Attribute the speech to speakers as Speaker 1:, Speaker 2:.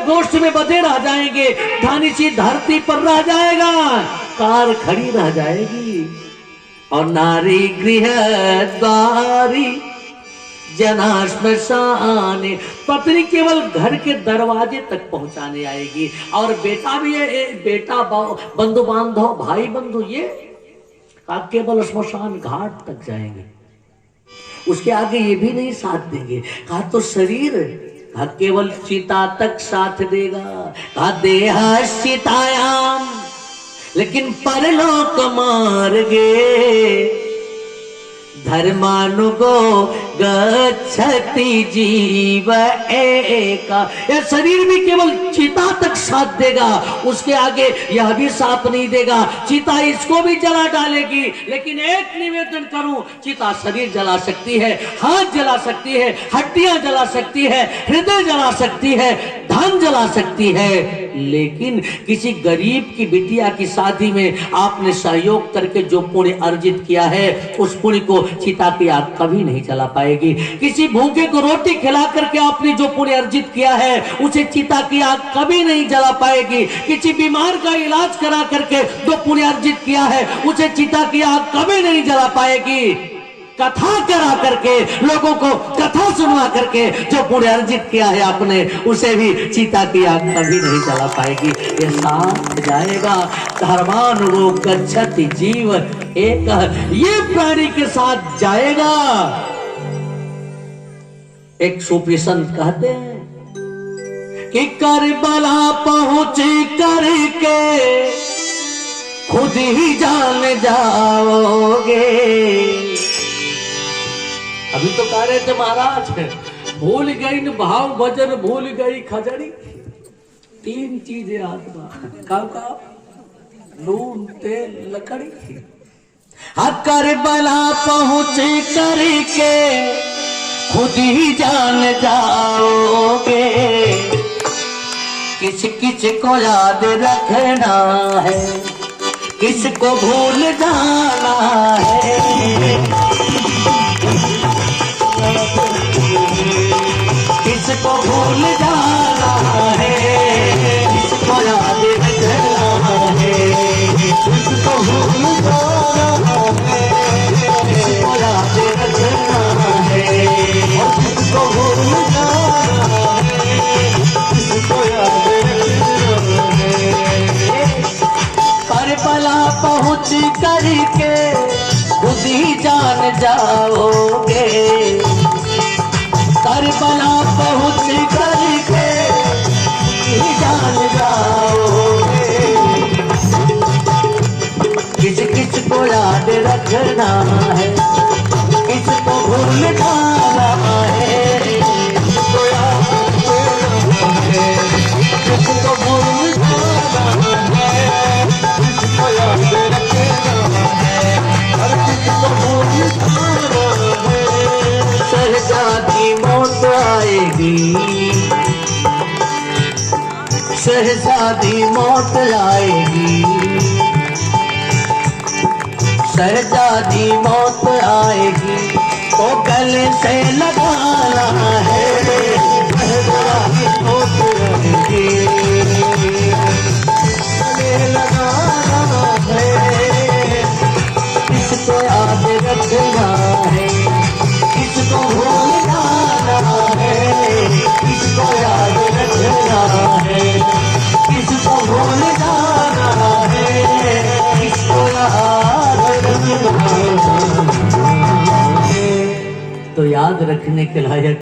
Speaker 1: गोष्ठ में बधे रह जाएंगे, धन इसी धरती पर रह जाएगा, कार खड़ी रह जाएगी। और नारी गृह द्वारी जना श्मशान, पत्नी केवल घर के दरवाजे तक पहुंचाने आएगी, और बेटा भी है, बेटा बंधु बांधव भाई बंधु ये केवल श्मशान घाट तक जाएंगे, उसके आगे ये भी नहीं साथ देंगे। कहा तो शरीर, कहा केवल चिता तक साथ देगा। कहा देह चितायाम, लेकिन परलोक मार्गे धर्मानुगो गच्छति जीव एका। यह शरीर भी केवल चिता तक साथ देगा, उसके आगे यह भी साथ नहीं देगा। चिता इसको भी जला डालेगी, लेकिन एक निवेदन करूं, चिता शरीर जला सकती है, हाथ जला सकती है, हड्डियां जला सकती है, हृदय जला सकती है, धन जला सकती है, लेकिन किसी गरीब की बिटिया की शादी में आपने सहयोग करके जो पुण्य अर्जित किया है, उस पुण्य को चिता की आग कभी नहीं जला पाएगी। किसी भूखे को रोटी खिला करके आपने जो पुण्य अर्जित किया है, उसे चिता की आग कभी नहीं जला पाएगी। किसी बीमार का इलाज करा करके जो पुण्य अर्जित किया है, उसे चिता की आग कभी नहीं जला पाएगी। कथा करा करके, लोगों को कथा सुनवा करके जो पुण्य अर्जित किया है आपने, उसे भी चिता की आग कभी नहीं जला पाएगी। ये साथ जाएगा, धर्मानुगो गच्छति जीव एक, ये प्राणी के साथ जाएगा। एक सूफी संत कहते हैं कि करबला पहुंचे करके खुद ही जान जाओगे। अभी तो कह रहे थे महाराज, भूल गई न भाव भजन, भूल गई खजड़ी, तीन चीजें आत्मा का नून तेल लकड़ी। करबला पहुंचे करके खुद ही जान जाओगे, किस किस को याद रखना है, किसको भूल जाना है, किसको भूल जाना है, किसको याद रखना है, किसको भूल जाना है, किसको याद रखना है, और किसको भूल जाना है, किसको याद रखना है। करबला पहुंच करके खुद ही जान जाओगे, करबला पहुंच करके ही जान जाओगे, किस किस को याद रखना है, किसको भूल जाना है, किसको याद रखना है, किसको भूल जाना है, किसको याद रखना है, और किसको भूल जाना है। शहजादी मौत आएगी, शहजादी मौत आएगी, शहजादी मौत आएगी, तो गले से लगाना है, शहजादी मौत आएगी, गले लगाना है, किसको याद रखना है, किसको भूल जाना है, किसको याद रखना है, किसको भूल जाना है, किसको याद रखना है। तो याद रखने के लायक